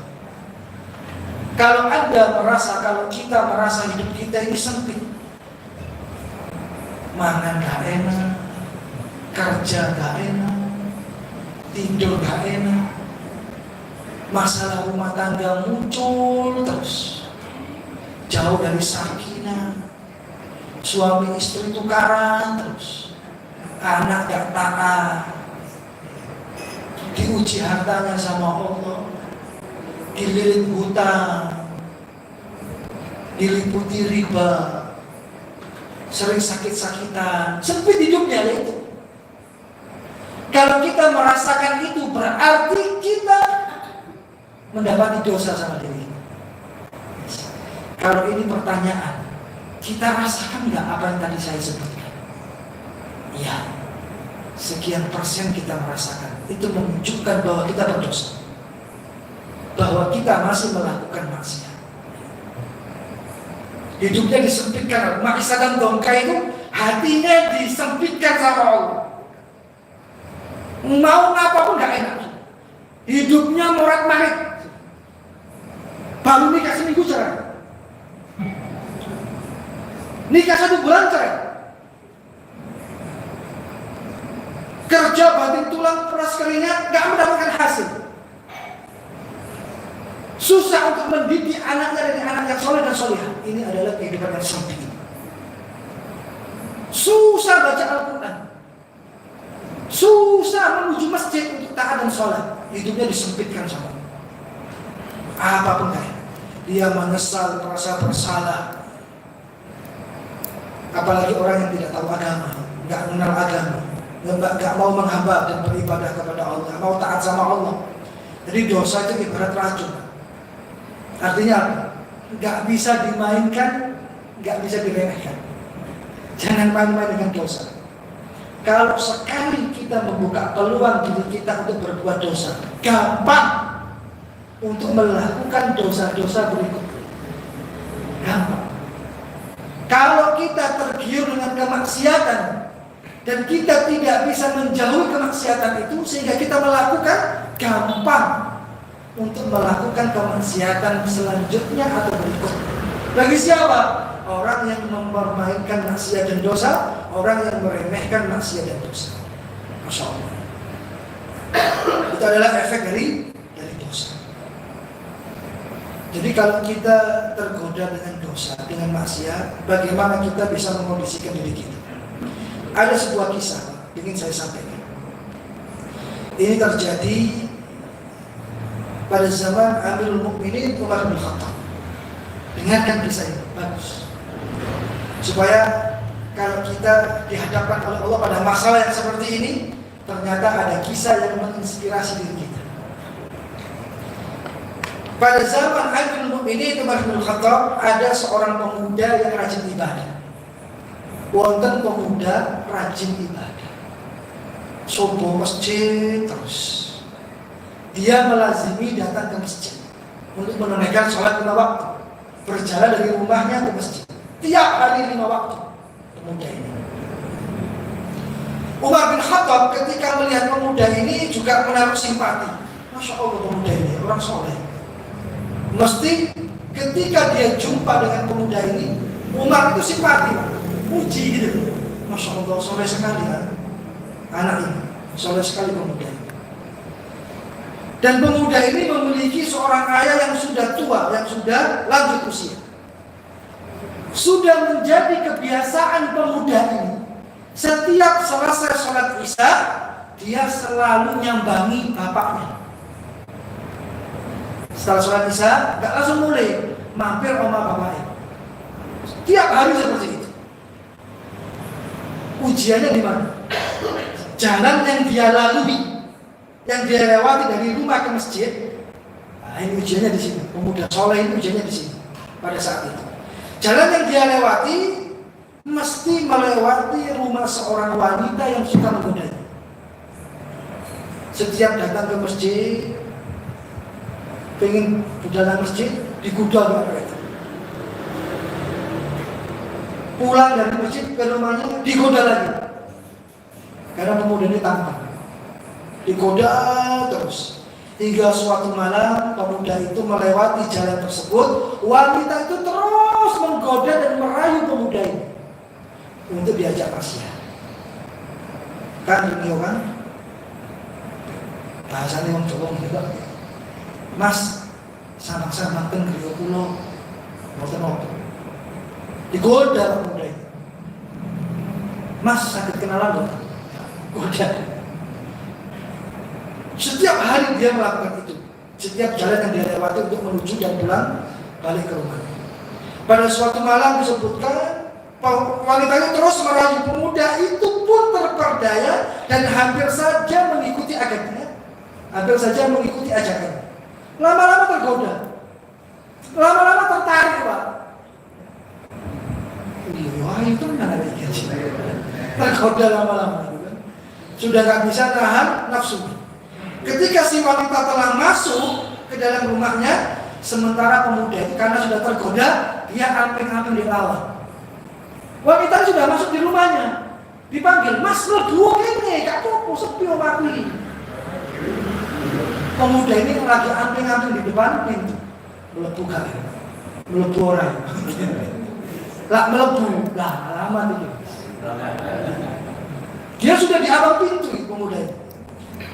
Kalau Anda merasa, kalau kita merasa hidup kita ini sempit, makan gak enak, kerja gak enak, tidur gak enak, masalah rumah tangga muncul terus, jauh dari sakinah, suami istri tukaran terus, anak gak taat, diuji hartanya sama Allah, dililit hutang, diliputi riba, sering sakit-sakitan, sempit hidupnya itu. Kalau kita merasakan itu, berarti kita mendapati dosa sama diri. Kalau ini pertanyaan, kita rasakan nggak apa yang tadi saya sebutkan? Iya, sekian persen kita merasakan. Itu menunjukkan bahwa kita berdosa, bahwa kita masih melakukan maksiat. Hidupnya disempitkan. Maksudnya dongka itu hatinya disempitkan sama Allah. Mau ngapa pun gak enak. Hidupnya morat-marit. Baru nikah seminggu cerai. Nikah 1 bulan cerai. Kerja banting tulang peras keringat gak mendapatkan hasil. Susah untuk mendidik anaknya dari anak yang soleh dan solehah. Ini adalah kehidupan yang sempit. Susah baca Al-Quran, susah menuju masjid untuk taat dan sholat. Hidupnya disempitkan sama apapun kayak. Dia menyesal, merasa bersalah. Apalagi orang yang tidak tahu agama, nggak mengenal agama, nggak mau menghamba dan beribadah kepada Allah, nggak mau taat sama Allah. Jadi dosa itu ibarat racun. Artinya apa? Gak bisa dimainkan, gak bisa diremehkan. Jangan main-main dengan dosa. kalau sekali kita membuka peluang diri kita untuk berbuat dosa, gampang untuk melakukan dosa-dosa berikutnya. Gampang. Kalau kita tergiur dengan kemaksiatan dan kita tidak bisa menjauhi kemaksiatan itu, sehingga kita melakukan, gampang untuk melakukan kemaksiatan selanjutnya atau berikutnya. Bagi siapa? Orang yang mempermainkan maksiat dan dosa, orang yang meremehkan maksiat dan dosa. Masya Allah. Itu adalah efek dari dosa. Jadi kalau kita tergoda dengan dosa, dengan maksiat, bagaimana kita bisa mengondisikan diri kita? Ada sebuah kisah ingin saya sampaikan. Ini terjadi pada zaman Amirul Mukminin Umar bin Khattab. Dengarkan kisah ini, bagus. Supaya kalau kita dihadapkan oleh Allah pada masalah yang seperti ini, ternyata ada kisah yang menginspirasi diri kita. Pada zaman Amirul Mukminin Umar bin Khattab, ada seorang pemuda yang rajin ibadah. Wonten pemuda rajin ibadah, subuh masjid terus. Dia melazimi datang ke masjid untuk menunaikan sholat 5 waktu. Berjalan dari rumahnya ke masjid tiap hari 5 waktu. Pemuda ini, Umar bin Khattab ketika melihat pemuda ini juga menaruh simpati. Masya Allah, pemuda ini orang soleh. Mesti ketika dia jumpa dengan pemuda ini, Umar itu simpati, puji gitu. Masya Allah, soleh sekali kan anak ini, soleh sekali pemuda ini. Dan pemuda ini memiliki seorang ayah yang sudah tua, yang sudah lanjut usia. Sudah menjadi kebiasaan pemuda ini, setiap selesai sholat isya, dia selalu nyambangi bapaknya. Setelah sholat isya, gak langsung mulai, mampir sama bapaknya. Tiap hari seperti itu. Ujiannya di mana? Jalan yang dia lalui, yang dia lewati dari rumah ke masjid. Nah, ini ujiannya di sini. Pemuda soleh ini ujiannya di sini. Pada saat itu, jalan yang dia lewati mesti melewati rumah seorang wanita yang suka menggoda. Setiap datang ke masjid, pengen ke dalam masjid, digoda mereka. Pulang dari masjid ke rumahnya, digoda lagi. Karena pemuda ini tampan, digoda terus. Hingga suatu malam pemuda itu melewati jalan tersebut, wanita itu terus menggoda dan merayu pemuda ini untuk diajak maksiat. Kan ini kan bahasanya yang colong juga. Mas, sama-sama kan griya kula mboten apa. Digoda pemuda ini. Mas, sakit kenalan mboten? Goda. Setiap hari dia melakukan itu. Setiap jalan yang dia lewati untuk menuju dan pulang balik ke rumah. Pada suatu malam disebutkan wanita itu terus merayu pemuda itu pun terperdaya dan hampir saja mengikuti ajakannya. Hampir saja mengikuti ajakannya. Lama-lama tergoda. Lama-lama tertarik, Pak. Wah, itu mana ada tergoda lama-lama. Sudah gak bisa nahan nafsu. Ketika si wanita telah masuk ke dalam rumahnya, sementara pemuda itu karena sudah tergoda, dia amping-amping dilawan. Wanita sudah masuk di rumahnya, dipanggil, Mas, lebu ini, gak tuh sepi omah ini. Pemuda ini lagi amping-amping di depan pintu, melebu kali, melebu orang. Lah melebu, lah lama nih. Dia sudah di awal pintu pemuda ini.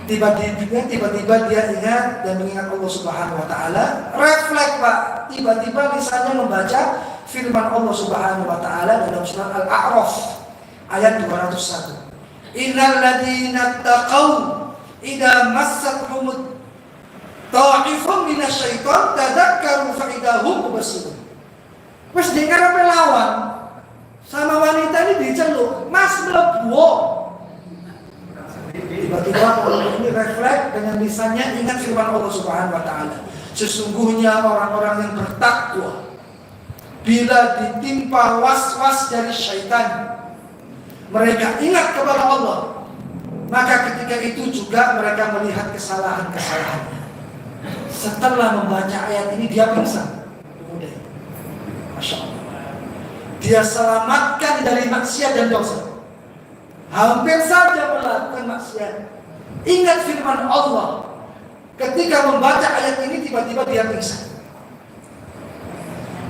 Tiba-tiba dia ingat dan mengingat Allah Subhanahu wa taala, refleks, Pak. Tiba-tiba lisannya membaca firman Allah Subhanahu wa taala dalam surat Al-A'raf ayat 201. Innal ladzina taqaw idza massatuhum ta'ifun minasyaiton tadzakkaru fa idahum mubsirun. Wes dengar apa lawan sama wanita ini diceluk, Mas mlebu. Tiba-tiba orang ini refleks dengan lisannya ingat firman Allah Subhanahu wa taala. Sesungguhnya orang-orang yang bertakwa bila ditimpa was-was dari syaitan, mereka ingat kepada Allah, maka ketika itu juga mereka melihat kesalahan-kesalahannya. Setelah membaca ayat ini dia pingsan. Kemudian, Masya Allah, dia selamatkan dari maksiat dan dosa. Hampir saja melakukan maksiat, ingat firman Allah. Ketika membaca ayat ini tiba-tiba dia pingsan.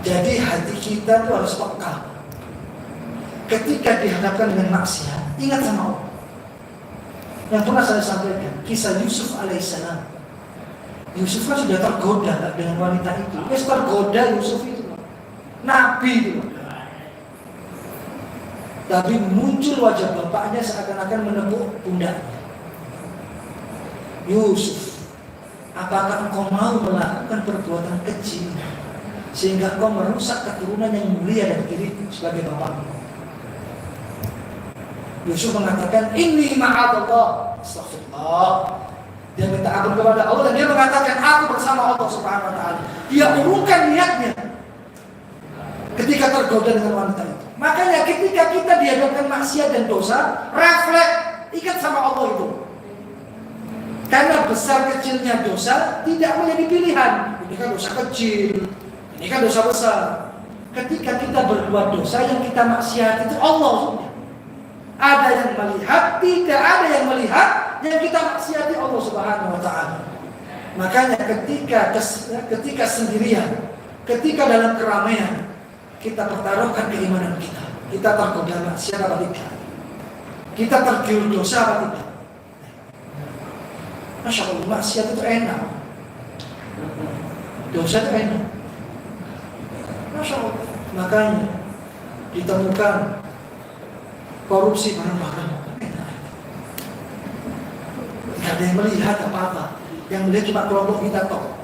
Jadi hati kita tuh harus peka. Ketika dihadapkan dengan maksiat, ingat sama Allah. Yang pernah saya sampaikan, kisah Yusuf alaihissalam. Yusuf kan sudah tergoda dengan wanita itu. Tergoda Yusuf itu, Nabi itu. Tapi muncul wajah bapaknya seakan-akan menepuk pundaknya. Yusuf, apakah engkau mau melakukan perbuatan kecil sehingga engkau merusak keturunan yang mulia dan diriku sebagai bapakmu? Yusuf mengatakan, ini ma'adallah, astagfirullah. Dia minta ampun kepada Allah dan dia mengatakan, aku bersama Allah Subhanahu wa ta'ala. Dia urungkan niatnya ketika tergoda dengan wanita itu. Makanya ketika kita dihadapkan maksiat dan dosa, refleks, ingat sama Allah itu. Karena besar kecilnya dosa tidak menjadi pilihan. Ini kan dosa kecil, ini kan dosa besar. Ketika kita berbuat dosa, yang kita maksiat itu Allah. Ada yang melihat, tidak ada yang melihat, yang kita maksiati Allah Subhanahu wa ta'ala. Makanya ketika sendirian, ketika dalam keramaian, kita pertaruhkan keimanan kita. Kita tergoda maksiat apa tidak? Kita tergiur dosa apa tidak? Masya Allah, maksiat itu enak, dosa itu enak. Masya Allah. Makanya ditemukan korupsi barang-barang. Tidak ada yang melihat apa-apa. Yang melihat cuma kelompok kita toh.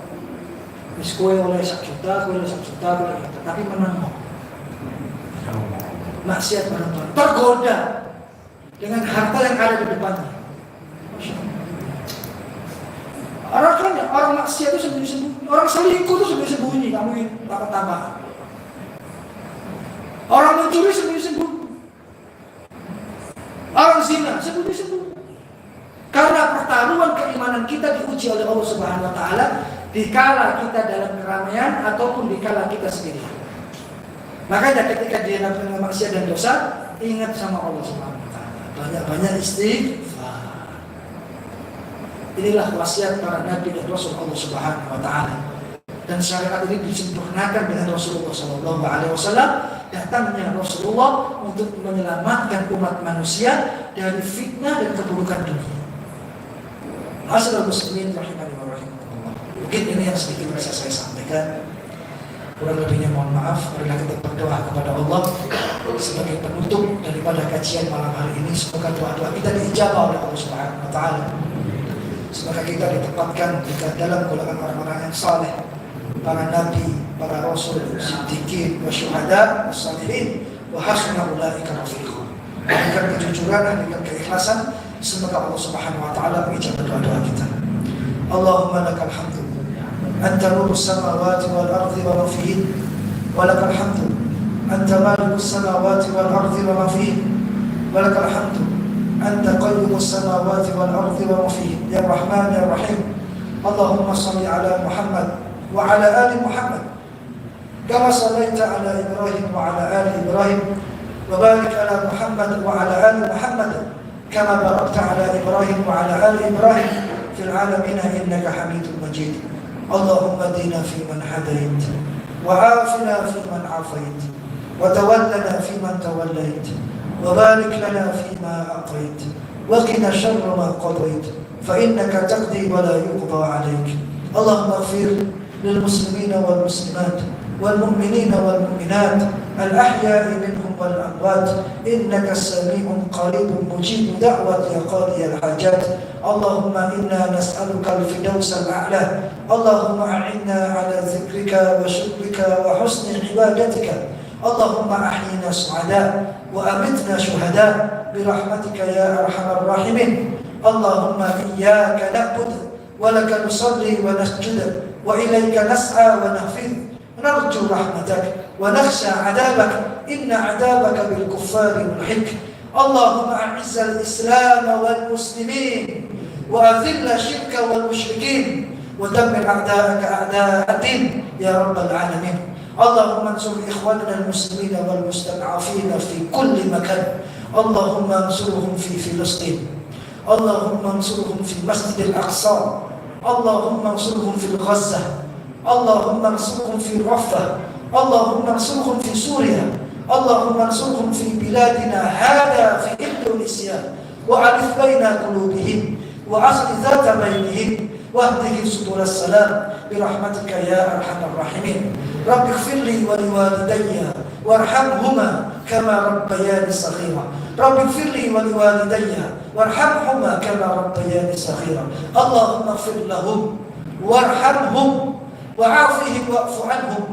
Mis kue oleh 1 juta, kue oleh 1 juta, tapi menang. Maksiat barang-barang. Tergoda dengan harta yang ada di depannya. Orang maksiat itu sembunyi-sembunyi. Orang selingkuh itu sembunyi-sembunyi. Kamu tambah-tambah. Orang mencuri sembunyi-sembunyi. Orang zina sembunyi-sembunyi. Karena pertaruhan keimanan kita diuji oleh Allah Subhanahu wa ta'ala dikala kita dalam keramaian ataupun dikala kita sendiri. Makanya ketika dihadapkan dengan maksiat dan dosa, ingat sama Allah Subhanahu wa ta'ala. Banyak-banyak istighfar. Inilah wasiat para nabi dan rasul Allah Subhanahu wa ta'ala. Dan syariat ini disempurnakan dengan Rasulullah sallallahu alaihi wasallam. Datangnya Rasulullah untuk menyelamatkan umat manusia dari fitnah dan keburukan dunia. Ma'asyiral muslimin rahimani wa rahimakumullah. Mungkin ini yang sedikit bisa saya sampaikan. Kurang lebihnya mohon maaf. Marilah kita berdoa kepada Allah sebagai penutup daripada kajian malam hari ini. Semoga doa-doa kita diijabah oleh Allah Subhanahu wa ta'ala. Semoga kita ditempatkan dalam golongan orang-orang yang saleh, para nabi, para rasul, siddiqin, wa syuhada, wa salihin, wa hasuna ulaika rafiqa. Dengan kejujuran, dengan keikhlasan, semoga Allah Subhanahu wa ta'ala mengijabah doa-doa kita. Allahumma lakal hamdu anta nurus samawati wal ardi wa ma fihin, wa lakal hamdu anta malikus samawati wal ardi wa ma fihin, wa lakal hamdu anta qayyumus samawati wal ardi wa ma fihin, ya Rahman ya Rahim. Allahumma salli ala Muhammad wa ala ali Muhammad kama sallaita ala Ibrahim wa ala ali Ibrahim, wa barik ala Muhammad wa ala ali Muhammad kama barakta ala Ibrahim wa ala ali Ibrahim fil alamin innaka Hamidum Majid. Allahumma dina fi man hadait, wa afina fi man afait, wa tawallana fi man tawallait, wa barik lana fi ma a'tait, wa qina sharra ma qadait, fa innaka taqdi wa la yuqda alayk. Allahumma ighfir للمسلمين والمسلمات والمؤمنين والمؤمنات الأحياء منهم والأموات إنك السميع قريب مجيب دعوة يا قاضي الحاجات. اللهم إنا نسألك الفردوس الأعلى. اللهم أعنا على ذكرك وشكرك وحسن عبادتك. اللهم أحينا سعداء وأمتنا شهداء برحمتك يا أرحم الراحمين. اللهم إياك نعبد ولك نصلي ونسجد وإليك نسعى ونهفظ نرجو رحمتك ونخشى عذابك إن عذابك بالكفار ملحق. اللهم أعز الإسلام والمسلمين وأذل الشرك والمشركين ودمر أعداءك أعداء الدين يا رب العالمين. اللهم انصر إخواننا المسلمين والمستضعفين في كل مكان. اللهم انصرهم في فلسطين، اللهم انصرهم في المسجد الأقصى، اللهم انصرهم في غزة، اللهم انصرهم في رفح، اللهم انصرهم في سوريا، اللهم انصرهم في بلادنا هذا في إندونيسيا، وألف بين قلوبهم وأصل ذات بينهم واهدهم سبل السلام برحمتك يا أرحم الراحمين. رب اغفر لي ولوالدي وارحمهما كما ربياني صغيرا. رب اغفر لي ولوالدي وارحمهما كما ربياني صغيرا. اللهم اغفر لهم وارحمهم وعافهم واعف عنهم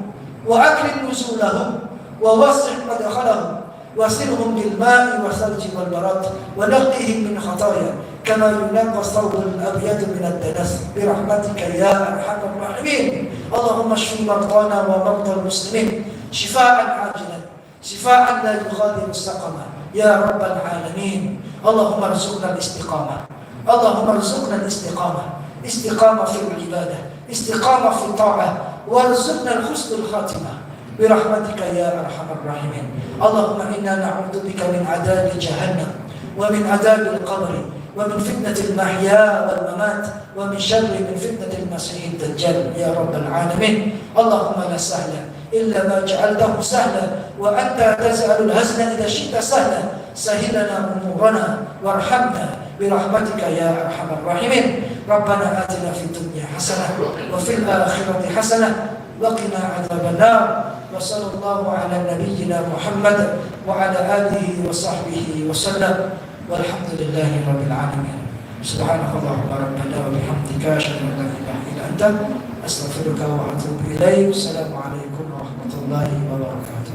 وأكرم نزولهم ووسع مدخلهم واسلهم بالماء والثلج والبرد ونقهم من خطايا كما ينقى الثوب الأبيض من الدنس برحمتك يا أرحم الراحمين. اللهم اشف مرضانا ومرضى المسلمين شفاء عاجلا شفاء لا يغادر سقما يا رب العالمين. اللهم ارزقنا الاستقامة، اللهم ارزقنا الاستقامة، استقامة في العبادة، استقامة في الطاعة، وارزقنا الحسن الخاتمة برحمتك يا أرحم الراحمين. اللهم إنا نعوذ بك من عذاب جهنم ومن عذاب القبر ومن فتنة المحيا والممات ومن شر من فتنة المسيح الدجال يا رب العالمين. اللهم لا سهل إلا ما جعلته سهلا وأنت تجعل الهزل إذا شئت سهلا. سهل لنا أمورنا وارحمنا برحمتك يا أرحم الراحمين. ربنا آتنا في الدنيا حسنة وفي الآخرة حسنة وقنا عذاب النار. وصلى الله على نبينا محمد وعلى آله وصحبه وسلم والحمد لله رب العالمين. سبحانك اللهم ربنا وبحمدك أشهد أن لا إله إلا أنت أستغفرك وأتوب إليك. السلام عليكم ورحمة الله وبركاته.